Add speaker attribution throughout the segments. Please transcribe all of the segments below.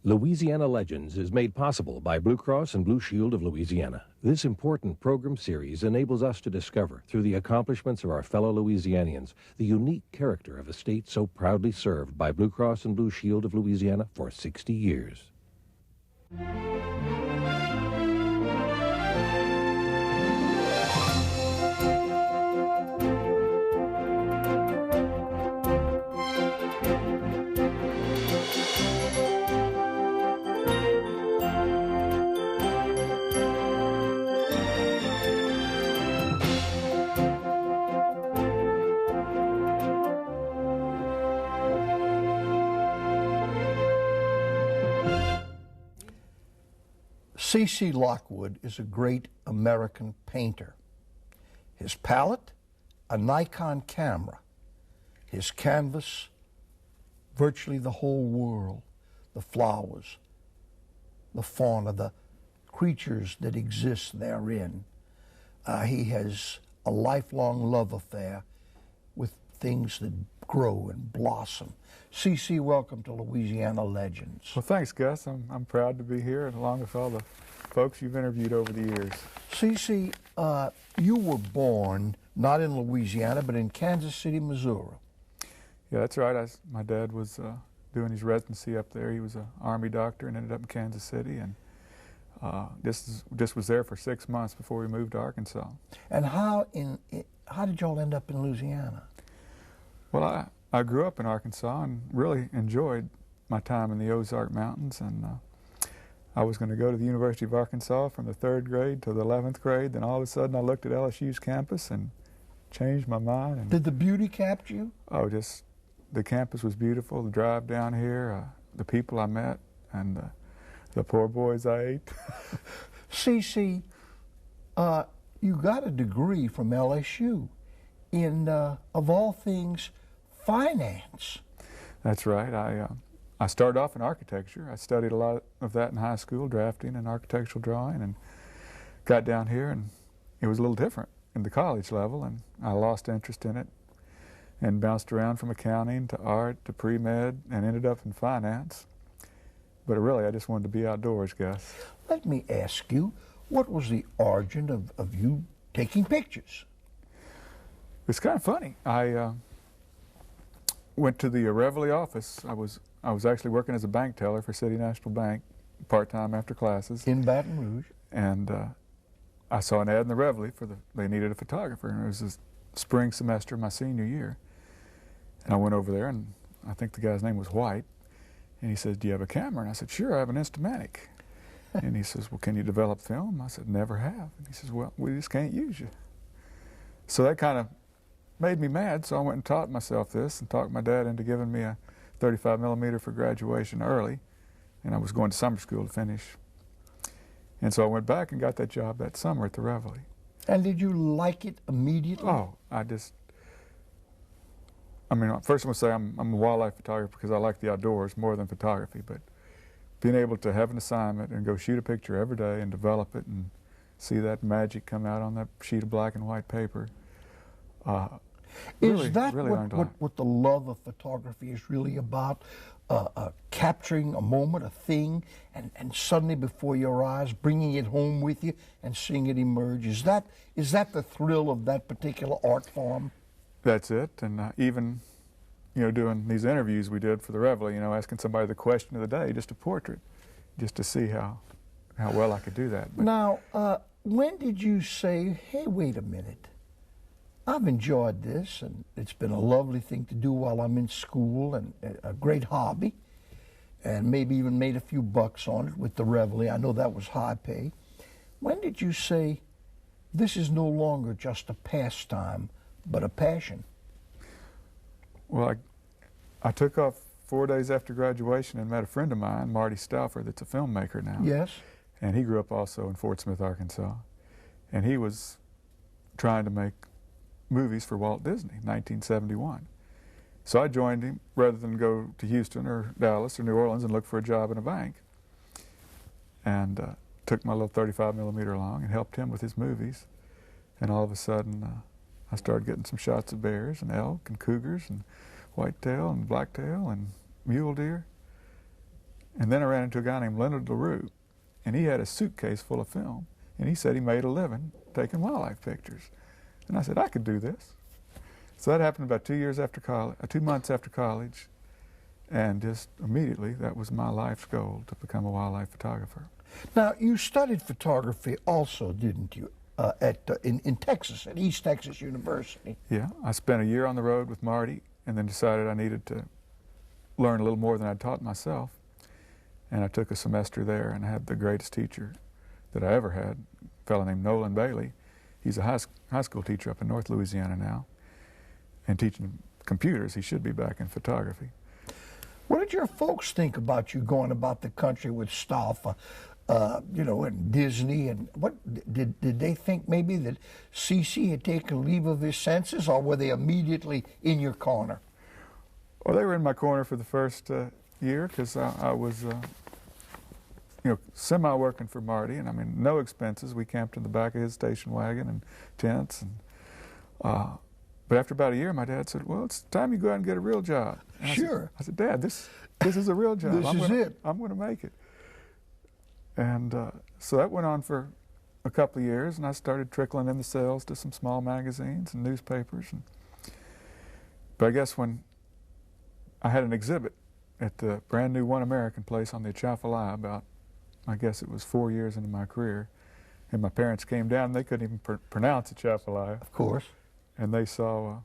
Speaker 1: Louisiana Legends is made possible by Blue Cross and Blue Shield of Louisiana. This important program series enables us to discover, through the accomplishments of our fellow Louisianians, the unique character of a state so proudly served by Blue Cross and Blue Shield of Louisiana for 60 years.
Speaker 2: CC Lockwood is a great American painter. His palette, a Nikon camera. His canvas, virtually the whole world, the flowers, the fauna, the creatures that exist therein. He has a lifelong love affair with things that grow and blossom. CC, welcome to Louisiana Legends.
Speaker 3: Well, thanks, Gus. I'm proud to be here, and along with all the folks you've interviewed over the years.
Speaker 2: CC, you were born not in Louisiana, but in Kansas City, Missouri.
Speaker 3: Yeah, that's right. My dad was doing his residency up there. He was an Army doctor and ended up in Kansas City, and just was there for 6 months before we moved to Arkansas.
Speaker 2: And how did y'all end up in Louisiana?
Speaker 3: Well, I grew up in Arkansas and really enjoyed my time in the Ozark Mountains, and I was going to go to the University of Arkansas from the 3rd grade to the 11th grade. Then all of a sudden I looked at LSU's campus and changed my mind. And
Speaker 2: did the beauty capture you?
Speaker 3: Oh, just the campus was beautiful, the drive down here, the people I met, and the poor boys I ate.
Speaker 2: CC, you got a degree from LSU in, of all things, finance.
Speaker 3: That's right. I started off in architecture. I studied a lot of that in high school, drafting and architectural drawing, and got down here, and it was a little different in the college level, and I lost interest in it and bounced around from accounting to art to pre-med and ended up in finance. But really, I just wanted to be outdoors, Gus.
Speaker 2: Let me ask you, what was the origin of you taking pictures?
Speaker 3: It's kind of funny. I went to the Reveille office. I was actually working as a bank teller for City National Bank, part-time after classes.
Speaker 2: In Baton Rouge.
Speaker 3: And I saw an ad in the Reveille they needed a photographer, and it was the spring semester of my senior year. And I went over there, and I think the guy's name was White, and he says, "Do you have a camera?" And I said, "Sure, I have an Instamatic." And he says, "Well, can you develop film?" I said, "Never have." And he says, "Well, we just can't use you." So that kind of made me mad, so I went and taught myself this and talked my dad into giving me a 35mm for graduation early, and I was going to summer school to finish. And so I went back and got that job that summer at the Reveille.
Speaker 2: And did you like it immediately?
Speaker 3: Oh, I mean, first I'm going to say I'm a wildlife photographer because I like the outdoors more than photography, but being able to have an assignment and go shoot a picture every day and develop it and see that magic come out on that sheet of black and white paper,
Speaker 2: is that what the love of photography is really about? Capturing a moment, a thing, and suddenly before your eyes, bringing it home with you and seeing it emerge. Is that the thrill of that particular art form?
Speaker 3: That's it. And even, doing these interviews we did for the Reveille, asking somebody the question of the day, just a portrait, just to see how well I could do that. But
Speaker 2: now, when did you say, "Hey, wait a minute, I've enjoyed this, and it's been a lovely thing to do while I'm in school, and a great hobby, and maybe even made a few bucks on it with the Reveille. I know that was high pay." When did you say, "This is no longer just a pastime, but a passion"?
Speaker 3: Well, I took off 4 days after graduation and met a friend of mine, Marty Stauffer, that's a filmmaker now.
Speaker 2: Yes.
Speaker 3: And he grew up also in Fort Smith, Arkansas. And he was trying to make movies for Walt Disney, 1971. So I joined him rather than go to Houston or Dallas or New Orleans and look for a job in a bank. And took my little 35mm along and helped him with his movies. And all of a sudden, I started getting some shots of bears and elk and cougars and whitetail and blacktail and mule deer. And then I ran into a guy named Leonard LaRue, and he had a suitcase full of film, and he said he made a living taking wildlife pictures. And I said, I could do this. So that happened about 2 years after college, 2 months after college, and just immediately that was my life's goal, to become a wildlife photographer.
Speaker 2: Now, you studied photography also, didn't you, in Texas, at East Texas University?
Speaker 3: Yeah, I spent a year on the road with Marty, and then decided I needed to learn a little more than I'd taught myself. And I took a semester there and had the greatest teacher that I ever had, a fellow named Nolan Bailey. He's a high school teacher up in North Louisiana now, and teaching computers. He should be back in photography.
Speaker 2: What did your folks think about you going about the country with stuff, you know, and Disney? And what did they think maybe that CC had taken leave of his senses, or were they immediately in your corner?
Speaker 3: Well, they were in my corner for the first year, because I was, you know, semi-working for Marty, and I mean, no expenses. We camped in the back of his station wagon and tents, and but after about a year, my dad said, "Well, it's time you go out and get a real job." And
Speaker 2: Sure.
Speaker 3: I said, "Dad, this is a real job.
Speaker 2: This is it.
Speaker 3: I'm going to make it." And so that went on for a couple of years, and I started trickling in the sales to some small magazines and newspapers. But I guess when I had an exhibit at the brand new One American place on the Atchafalaya, about, I guess it was 4 years into my career, and my parents came down. They couldn't even pronounce Atchafalaya.
Speaker 2: Of course.
Speaker 3: And they saw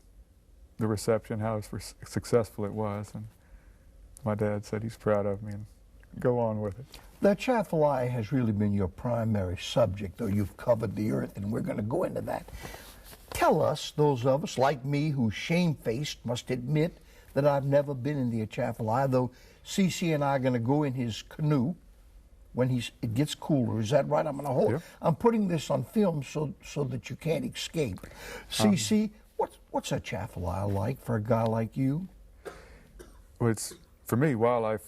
Speaker 3: the reception, how successful it was, and my dad said he's proud of me and go on with it.
Speaker 2: The Atchafalaya has really been your primary subject, though you've covered the earth, and we're going to go into that. Tell us, those of us like me who shamefaced must admit that I've never been in the Atchafalaya, though CC and I are going to go in his canoe when it gets cooler. Is that right? I'm going to hold.
Speaker 3: Yep.
Speaker 2: I'm putting this on film so that you can't escape. CC, what's Atchafalaya like for a guy like you?
Speaker 3: Well, for me, wildlife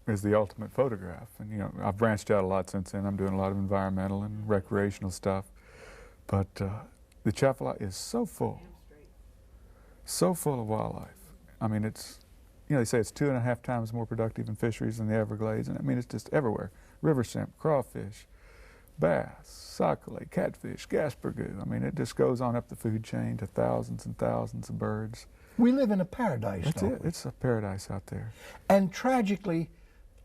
Speaker 3: is the ultimate photograph, and you know, I've branched out a lot since then. I'm doing a lot of environmental and recreational stuff, but the Atchafalaya is so full of wildlife. I mean, it's, you know, they say it's 2.5 times more productive in fisheries than the Everglades, and I mean, it's just everywhere. River shrimp, crawfish, bass, sockeye, catfish, gaspergoo. I mean, it just goes on up the food chain to thousands and thousands of birds.
Speaker 2: We live in a paradise,
Speaker 3: That's
Speaker 2: don't
Speaker 3: it.
Speaker 2: we?
Speaker 3: It's a paradise out there.
Speaker 2: And tragically,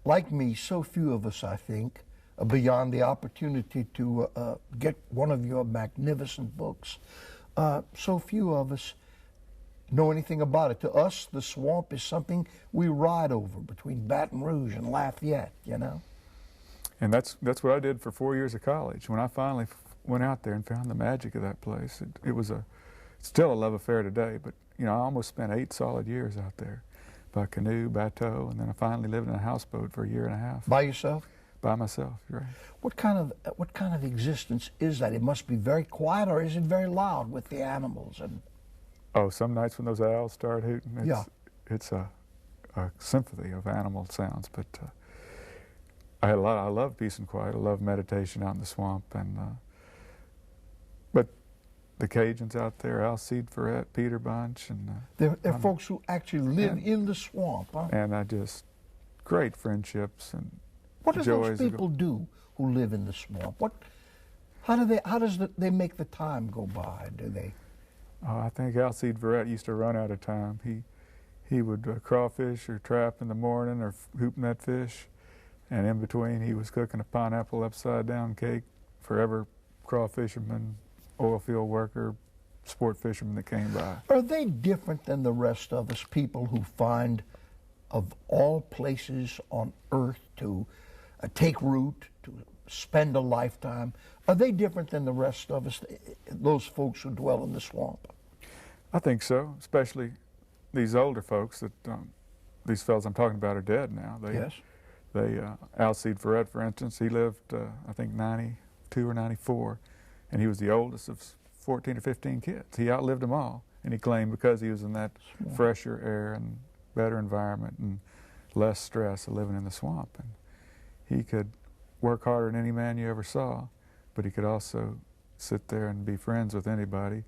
Speaker 2: like me, so few of us, I think, are beyond the opportunity to get one of your magnificent books. So few of us know anything about it. To us, the swamp is something we ride over between Baton Rouge and Lafayette, you know?
Speaker 3: And that's what I did for 4 years of college. When I finally went out there and found the magic of that place, it was still a love affair today, but you know, I almost spent 8 solid years out there by canoe, bateau, and then I finally lived in a houseboat for 1.5 years.
Speaker 2: By yourself?
Speaker 3: By myself, right.
Speaker 2: What kind of existence is that? It must be very quiet, or is it very loud with the animals? And
Speaker 3: oh, some nights when those owls start hooting, it's a symphony of animal sounds. But I love peace and quiet. I love meditation out in the swamp. And but the Cajuns out there, Alcide Ferret, Peter Bunch, and
Speaker 2: they're folks who actually live in the swamp, huh?
Speaker 3: And great friendships and
Speaker 2: what do
Speaker 3: joys.
Speaker 2: Those people do who live in the swamp? How does they make the time go by? Do they?
Speaker 3: I think Alcide Ferret used to run out of time. He would crawfish or trap in the morning or hoop net fish, and in between he was cooking a pineapple upside down cake for every crawfisherman, oil field worker, sport fisherman that came by.
Speaker 2: Are they different than the rest of us, people who find, of all places on earth, to take root, to spend a lifetime? Are they different than the rest of us, those folks who dwell in the swamp?
Speaker 3: I think so, especially these older folks that these fellows I'm talking about are dead now.
Speaker 2: Yes.
Speaker 3: Alcide Ferret, for instance, he lived, I think, 92 or 94, and he was the oldest of 14 or 15 kids. He outlived them all, and he claimed because he was in that fresher air and better environment and less stress of living in the swamp. And he could work harder than any man you ever saw, but he could also sit there and be friends with anybody,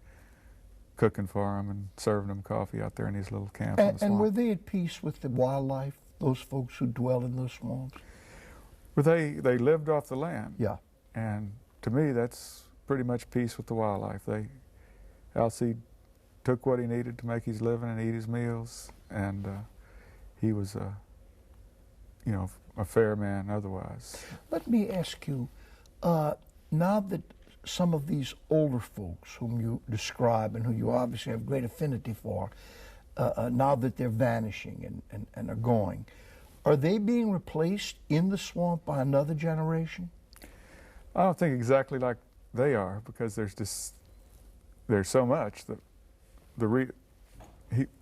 Speaker 3: cooking for them and serving them coffee out there in these little camps in the swamp.
Speaker 2: And were they at peace with the wildlife those folks who dwell in those swamps?
Speaker 3: But they lived off the land.
Speaker 2: Yeah.
Speaker 3: And to me, that's pretty much peace with the wildlife. Alcide took what he needed to make his living and eat his meals, and he was a fair man otherwise.
Speaker 2: Let me ask you, now that some of these older folks whom you describe and who you obviously have great affinity for, now that they're vanishing and are going, are they being replaced in the swamp by another generation?
Speaker 3: I don't think exactly like they are, because there's so much that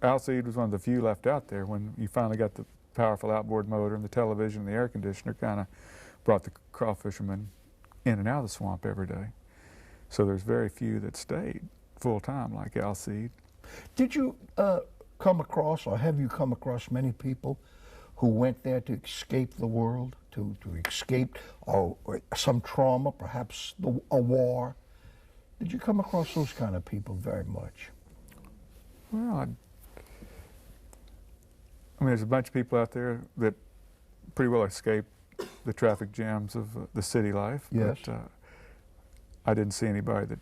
Speaker 3: Alcide was one of the few left out there. When you finally got the powerful outboard motor and the television and the air conditioner, kind of brought the crawfishermen in and out of the swamp every day. So there's very few that stayed full time like Alcide.
Speaker 2: Did you come across, or have you come across many people who went there to escape the world, to escape or some trauma, perhaps a war? Did you come across those kind of people very much?
Speaker 3: Well, I mean, there's a bunch of people out there that pretty well escaped the traffic jams of the city life.
Speaker 2: Yes.
Speaker 3: But I didn't see anybody that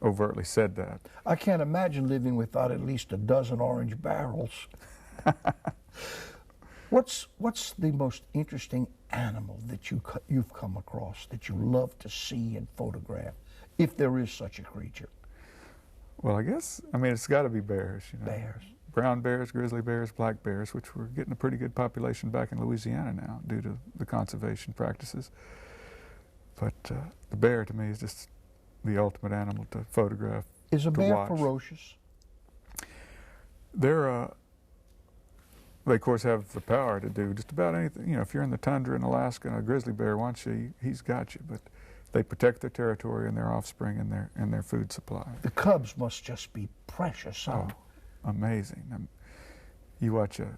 Speaker 3: overtly said that.
Speaker 2: I can't imagine living without at least a dozen orange barrels. What's the most interesting animal that you've come across that you love to see and photograph, if there is such a creature?
Speaker 3: Well, I guess, it's got to be bears.
Speaker 2: Bears.
Speaker 3: Brown bears, grizzly bears, black bears, which we're getting a pretty good population back in Louisiana now due to the conservation practices. But the bear, to me, is just the ultimate animal to photograph.
Speaker 2: Is a bear ferocious?
Speaker 3: They, of course, have the power to do just about anything. If you're in the tundra in Alaska and a grizzly bear wants you, he's got you. But they protect their territory and their offspring and their food supply.
Speaker 2: The cubs must just be precious, huh?
Speaker 3: Oh, amazing. You watch a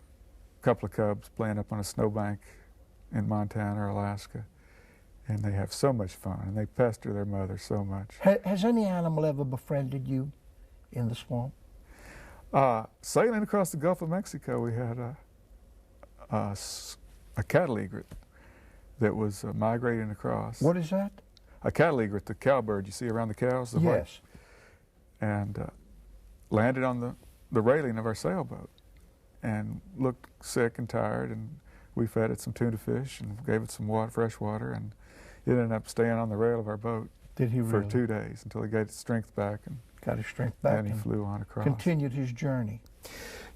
Speaker 3: couple of cubs playing up on a snowbank in Montana or Alaska, and they have so much fun, and they pester their mother so much.
Speaker 2: Has any animal ever befriended you in the swamp?
Speaker 3: Sailing across the Gulf of Mexico, we had a cattle egret that was migrating across.
Speaker 2: What is that?
Speaker 3: A cattle egret, the cowbird you see around the cows.
Speaker 2: Yes.
Speaker 3: And landed on the railing of our sailboat and looked sick and tired, and we fed it some tuna fish and gave it some fresh water, and it ended up staying on the rail of our boat.
Speaker 2: Did he really?
Speaker 3: For 2 days until he got his strength back. And
Speaker 2: got his strength back.
Speaker 3: And he flew on across.
Speaker 2: Continued his journey.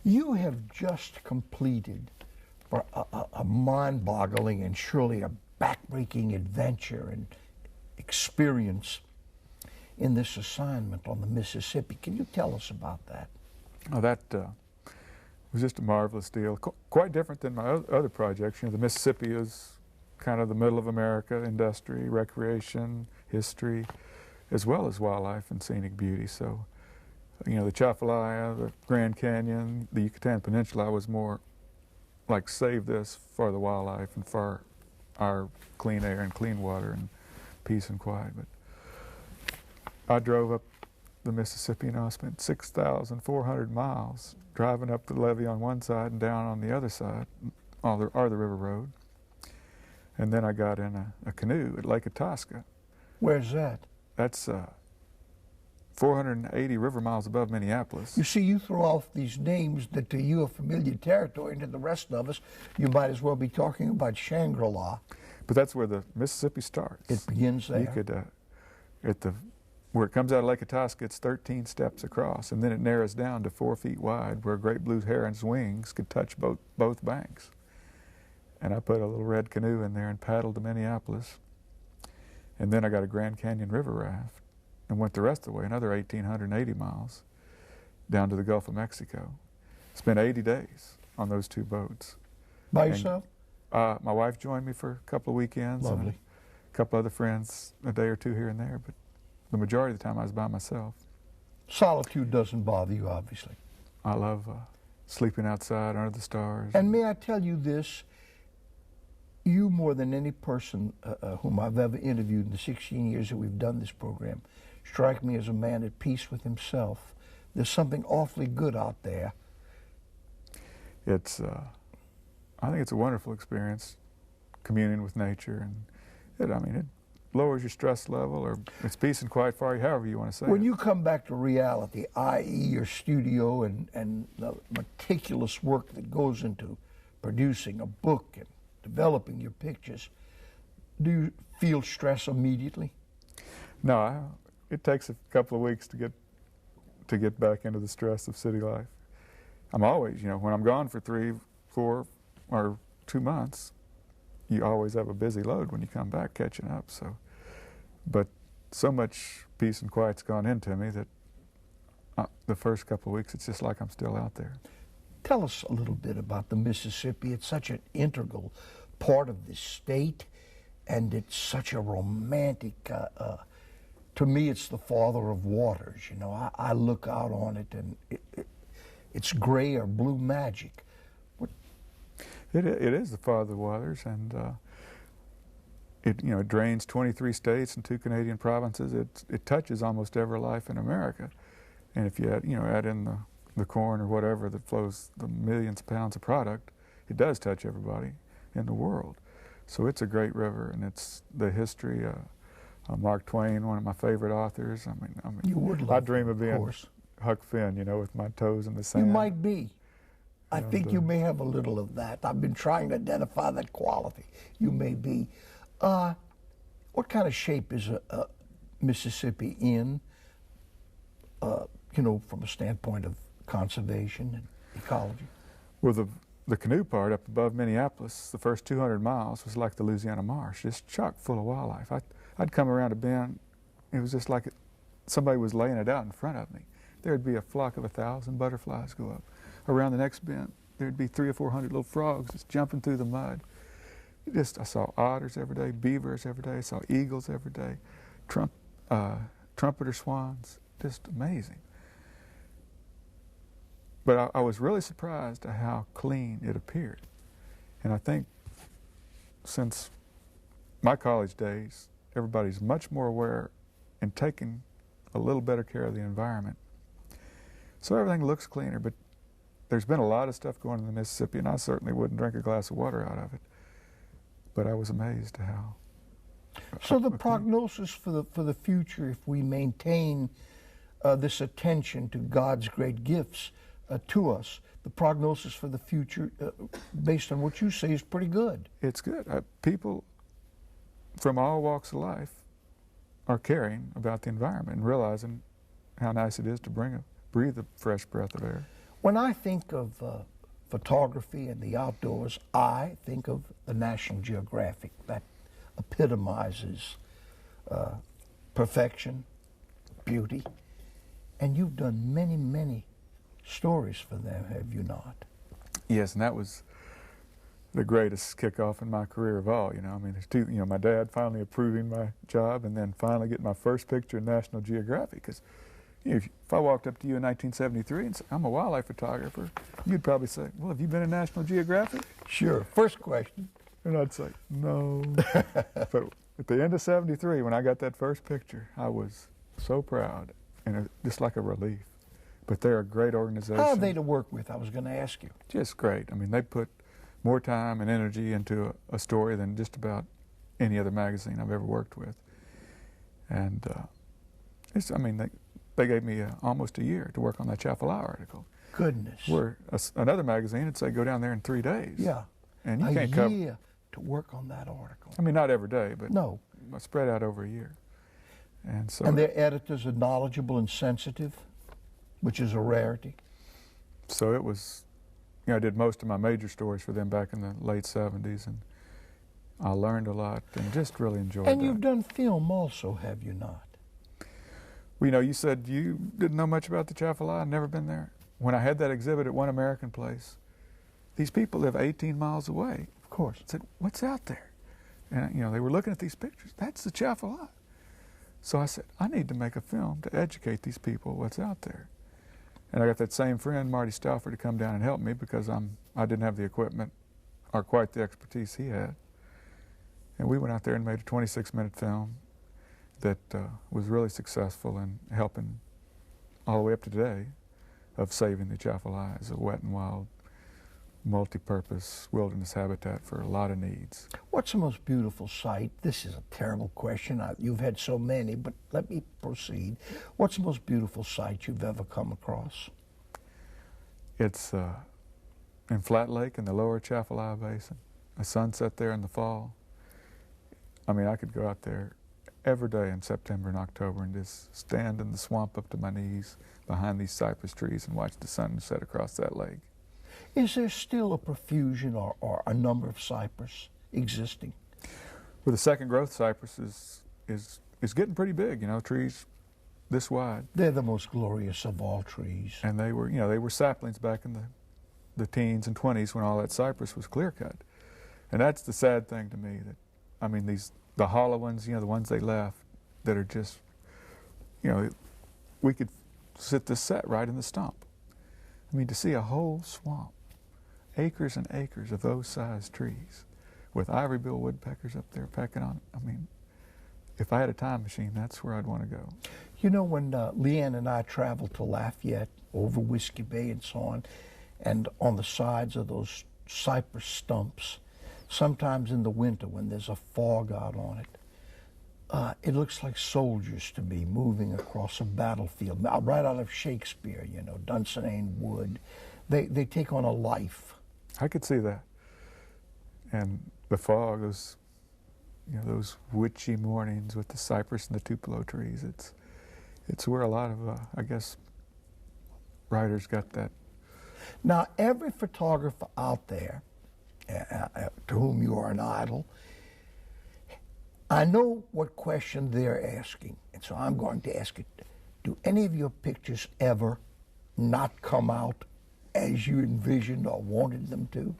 Speaker 2: You have just completed a mind-boggling and surely a back-breaking adventure and experience in this assignment on the Mississippi. Can you tell us about that?
Speaker 3: Oh, that was just a marvelous deal. Quite different than my other projects. The Mississippi is kind of the middle of America, industry, recreation, history, as well as wildlife and scenic beauty. So, the Atchafalaya, the Grand Canyon, the Yucatan Peninsula, I was more like save this for the wildlife and for our clean air and clean water and peace and quiet. But I drove up the Mississippi, I spent 6,400 miles driving up the levee on one side and down on the other side, or the river road. And then I got in a canoe at Lake Itasca.
Speaker 2: Where's that?
Speaker 3: That's 480 river miles above Minneapolis.
Speaker 2: You see, you throw off these names that to you are familiar territory, and to the rest of us, you might as well be talking about Shangri-La.
Speaker 3: But that's where the Mississippi starts.
Speaker 2: It begins there.
Speaker 3: You could, where it comes out of Lake Itasca, it's 13 steps across, and then it narrows down to 4 feet wide, where a great blue heron's wings could touch both banks. And I put a little red canoe in there and paddled to Minneapolis. And then I got a Grand Canyon river raft and went the rest of the way, another 1,880 miles, down to the Gulf of Mexico. Spent 80 days on those 2 boats.
Speaker 2: By yourself?
Speaker 3: My wife joined me for a couple of weekends.
Speaker 2: Lovely.
Speaker 3: And a couple other friends, a day or 2 here and there, but the majority of the time I was by myself.
Speaker 2: Solitude doesn't bother you, obviously.
Speaker 3: I love sleeping outside under the stars.
Speaker 2: And may I tell you this, you more than any person whom I've ever interviewed in the 16 years that we've done this program, strike me as a man at peace with himself. There's something awfully good out there.
Speaker 3: It's I think it's a wonderful experience, communing with nature, and it lowers your stress level, or it's peace and quiet for you, however you want to say it.
Speaker 2: When you come back to reality, i.e. your studio and the meticulous work that goes into producing a book and developing your pictures, do you feel stress immediately?
Speaker 3: No, it takes a couple of weeks to get back into the stress of city life. I'm always, when I'm gone for 3, 4, or 2 months, you always have a busy load when you come back catching up. But so much peace and quiet's gone into me that the first couple of weeks, it's just like I'm still out there.
Speaker 2: Tell us a little bit about the Mississippi. It's such an integral part of this state, and it's such a romantic, to me, it's the father of waters. I look out on it, and it's gray or blue magic.
Speaker 3: It is the father of waters, and it drains 23 states and 2 Canadian provinces. It touches almost every life in America, and if you add in the corn or whatever that flows the millions of pounds of product, it does touch everybody in the world. So it's a great river, and it's the history. Mark Twain, one of my favorite authors.
Speaker 2: You would love
Speaker 3: I dream of being
Speaker 2: course.
Speaker 3: Huck Finn, with my toes in the sand.
Speaker 2: You might be. I think you may have a little of that. I've been trying to identify that quality. You may be. What kind of shape is Mississippi in, from a standpoint of conservation and ecology?
Speaker 3: Well, the canoe part up above Minneapolis, the first 200 miles was like the Louisiana marsh, just chock full of wildlife. I'd come around a bend, it was just like somebody was laying it out in front of me. There'd be a flock of 1,000 butterflies go up. Around the next bend, there'd be 300 or 400 little frogs just jumping through the mud. I saw otters every day, beavers every day, I saw eagles every day, trumpeter swans, just amazing. But I was really surprised at how clean it appeared. And I think since my college days, everybody's much more aware and taking a little better care of the environment. So everything looks cleaner, but there's been a lot of stuff going in the Mississippi, and I certainly wouldn't drink a glass of water out of it. But I was amazed at how.
Speaker 2: So the prognosis for the future, if we maintain this attention to God's great gifts to us, the prognosis for the future, based on what you say, is pretty good.
Speaker 3: It's good. People from all walks of life are caring about the environment and realizing how nice it is to breathe a fresh breath of air.
Speaker 2: When I think of photography and the outdoors, I think of the National Geographic. That epitomizes perfection, beauty, and you've done many, many stories for them, have you not?
Speaker 3: Yes, and that was the greatest kickoff in my career of all. My dad finally approving my job, and then finally getting my first picture in National Geographic. Because if I walked up to you in 1973 and said, I'm a wildlife photographer, you'd probably say, well, have you been in National Geographic?
Speaker 2: Sure. First question.
Speaker 3: And I'd say, no. But at the end of 73, when I got that first picture, I was so proud, and just like a relief. But they're a great organization.
Speaker 2: How are they to work with? I was going to ask you.
Speaker 3: Just great. They put more time and energy into a story than just about any other magazine I've ever worked with. And they gave me almost a year to work on that Atchafalaya article.
Speaker 2: Goodness.
Speaker 3: Where another magazine would say go down there in 3 days.
Speaker 2: Yeah.
Speaker 3: And you can't cover.
Speaker 2: A year to work on that article.
Speaker 3: Not every day, but
Speaker 2: no,
Speaker 3: spread out over a year. And so.
Speaker 2: And their editors are knowledgeable and sensitive, which is a rarity.
Speaker 3: So it was, I did most of my major stories for them back in the late 70s, and I learned a lot and just really enjoyed it.
Speaker 2: And you've done film also, have you not?
Speaker 3: Well, you said you didn't know much about the Atchafalaya. I'd never been there. When I had that exhibit at One American Place, these people live 18 miles away.
Speaker 2: Of course.
Speaker 3: I said, what's out there? And, they were looking at these pictures. That's the Atchafalaya. So I said, I need to make a film to educate these people what's out there. And I got that same friend, Marty Stauffer, to come down and help me because I didn't have the equipment or quite the expertise he had. And we went out there and made a 26-minute film that was really successful in helping all the way up to today of saving the Atchafalaya as a wet and wild multi-purpose wilderness habitat for a lot of needs.
Speaker 2: What's the most beautiful sight? This is a terrible question. You've had so many, but let me proceed. What's the most beautiful sight you've ever come across?
Speaker 3: It's in Flat Lake in the lower Atchafalaya Basin. A sunset there in the fall. I mean, I could go out there every day in September and October and just stand in the swamp up to my knees behind these cypress trees and watch the sun set across that lake.
Speaker 2: Is there still a profusion or a number of cypress existing?
Speaker 3: Well, the second growth cypress is getting pretty big, you know, trees this wide.
Speaker 2: They're the most glorious of all trees.
Speaker 3: And they were, you know, they were saplings back in the teens and 20s when all that cypress was clear cut. And that's the sad thing to me, that, I mean, the hollow ones, you know, the ones they left that are just, you know, we could sit this set right in the stump. I mean, to see a whole swamp, acres and acres of those size trees with ivory-bill woodpeckers up there pecking on it. I mean, if I had a time machine, that's where I'd want to go.
Speaker 2: You know, when Leanne and I traveled to Lafayette, over Whiskey Bay and so on, and on the sides of those cypress stumps, sometimes in the winter when there's a fog out on it, it looks like soldiers to me moving across a battlefield, right out of Shakespeare, you know, Dunsinane Wood. They take on a life.
Speaker 3: I could see that. And the fog, those, you know, those witchy mornings with the cypress and the tupelo trees, it's where a lot of, I guess, writers got that.
Speaker 2: Now, every photographer out there, to whom you are an idol, I know what question they're asking, and so I'm going to ask it. Do any of your pictures ever not come out as you envisioned or wanted them to?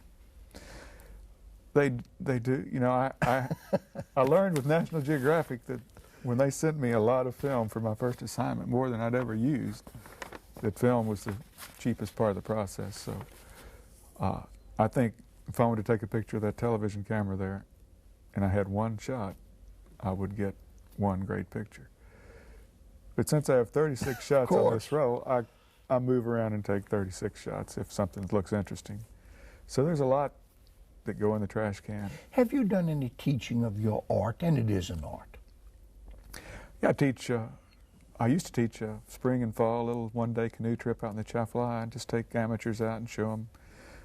Speaker 3: They do. You know, I learned with National Geographic that when they sent me a lot of film for my first assignment, more than I'd ever used, that film was the cheapest part of the process. So I think if I wanted to take a picture of that television camera there and I had one shot, I would get one great picture. But since I have 36 shots on this roll, I move around and take 36 shots if something looks interesting. So there's a lot that go in the trash can.
Speaker 2: Have you done any teaching of your art? And it is an art.
Speaker 3: Yeah, I teach. I used to teach spring and fall, a little one-day canoe trip out in the Atchafalaya, and just take amateurs out and show them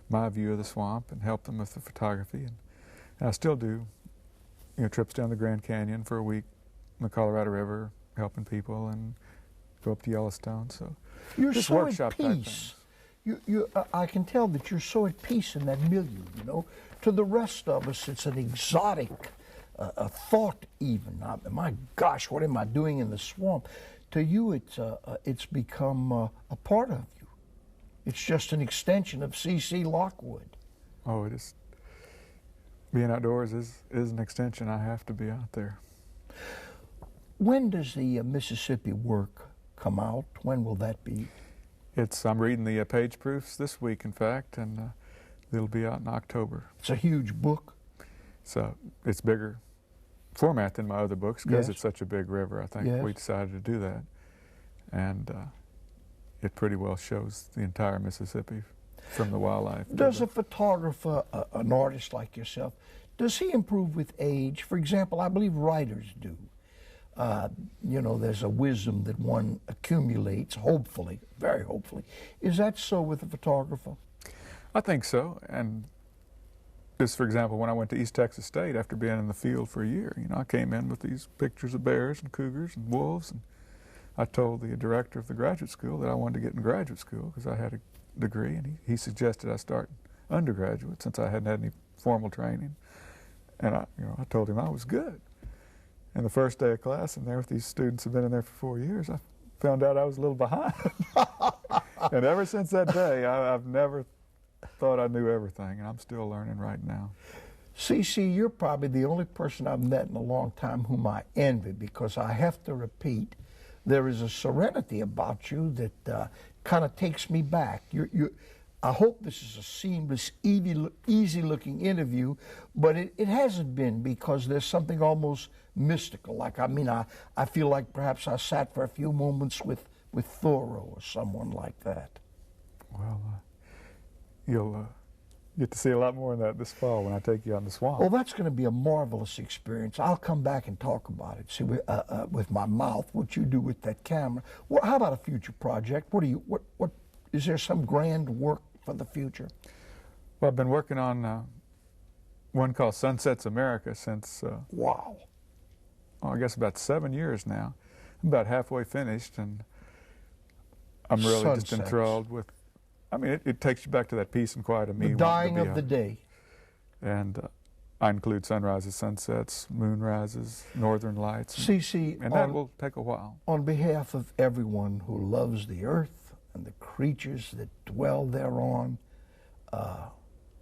Speaker 3: my view of the swamp and help them with the photography. And I still do, you know, trips down the Grand Canyon for a week in the Colorado River, helping people, and go up to Yellowstone. So
Speaker 2: you're
Speaker 3: just
Speaker 2: so
Speaker 3: workshop
Speaker 2: at peace. I can tell that you're so at peace in that milieu, you know. To the rest of us, it's an exotic thought even. My gosh, what am I doing in the swamp? To you, it's become a part of you. It's just an extension of CC Lockwood.
Speaker 3: Oh, it is. Being outdoors is an extension. I have to be out there.
Speaker 2: When does the Mississippi work come out? When will that be?
Speaker 3: I'm reading the page proofs this week, in fact, and it'll be out in October.
Speaker 2: It's a huge book.
Speaker 3: So it's bigger format than my other books because
Speaker 2: Yes.
Speaker 3: it's such a big river. I think
Speaker 2: Yes.
Speaker 3: we decided to do that, and it pretty well shows the entire Mississippi from the wildlife.
Speaker 2: Does a photographer, an artist like yourself, does he improve with age? For example, I believe writers do. You know, there's a wisdom that one accumulates, hopefully, very hopefully. Is that so with a photographer?
Speaker 3: I think so. And just for example, when I went to East Texas State after being in the field for a year, you know, I came in with these pictures of bears and cougars and wolves, and I told the director of the graduate school that I wanted to get in graduate school because I had a degree, and he suggested I start undergraduate since I hadn't had any formal training. And I told him I was good. And the first day of class, and there with these students who've been in there for 4 years, I found out I was a little behind. And ever since that day, I've never thought I knew everything, and I'm still learning right now.
Speaker 2: CC, you're probably the only person I've met in a long time whom I envy, because I have to repeat, there is a serenity about you that kind of takes me back. I hope this is a seamless, easy-looking interview, but it hasn't been, because there's something almost mystical. Like, I mean, I feel like perhaps I sat for a few moments with Thoreau or someone like that.
Speaker 3: Well, Get to see a lot more of that this fall when I take you out in the swamp.
Speaker 2: Well, that's going to be a marvelous experience. I'll come back and talk about it. See, with my mouth, what you do with that camera. Well, how about a future project? What is there some grand work for the future?
Speaker 3: Well, I've been working on one called Sunsets America since,
Speaker 2: Wow.
Speaker 3: I guess about 7 years now. I'm about halfway finished, and I'm really just
Speaker 2: Sunsets.
Speaker 3: enthralled with, I mean, it takes you back to that peace and quiet of me.
Speaker 2: The dying of the day.
Speaker 3: And I include sunrises, sunsets, moon rises, northern lights.
Speaker 2: CC,
Speaker 3: and that will take a while.
Speaker 2: On behalf of everyone who loves the earth and the creatures that dwell thereon,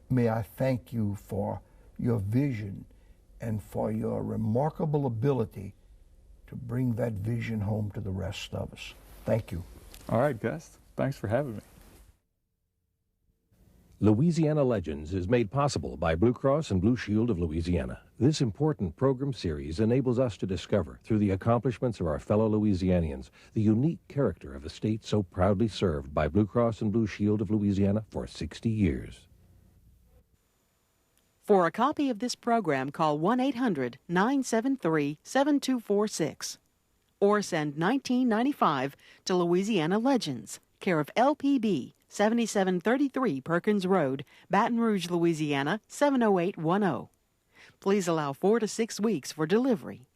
Speaker 2: may I thank you for your vision and for your remarkable ability to bring that vision home to the rest of us. Thank you.
Speaker 3: All right, Gus. Thanks for having me.
Speaker 1: Louisiana Legends is made possible by Blue Cross and Blue Shield of Louisiana. This important program series enables us to discover, through the accomplishments of our fellow Louisianians, the unique character of a state so proudly served by Blue Cross and Blue Shield of Louisiana for 60 years.
Speaker 4: For a copy of this program, call 1-800-973-7246 or send $19.95 to Louisiana Legends, care of LPB, 7733 Perkins Road, Baton Rouge, Louisiana, 70810. Please allow 4 to 6 weeks for delivery.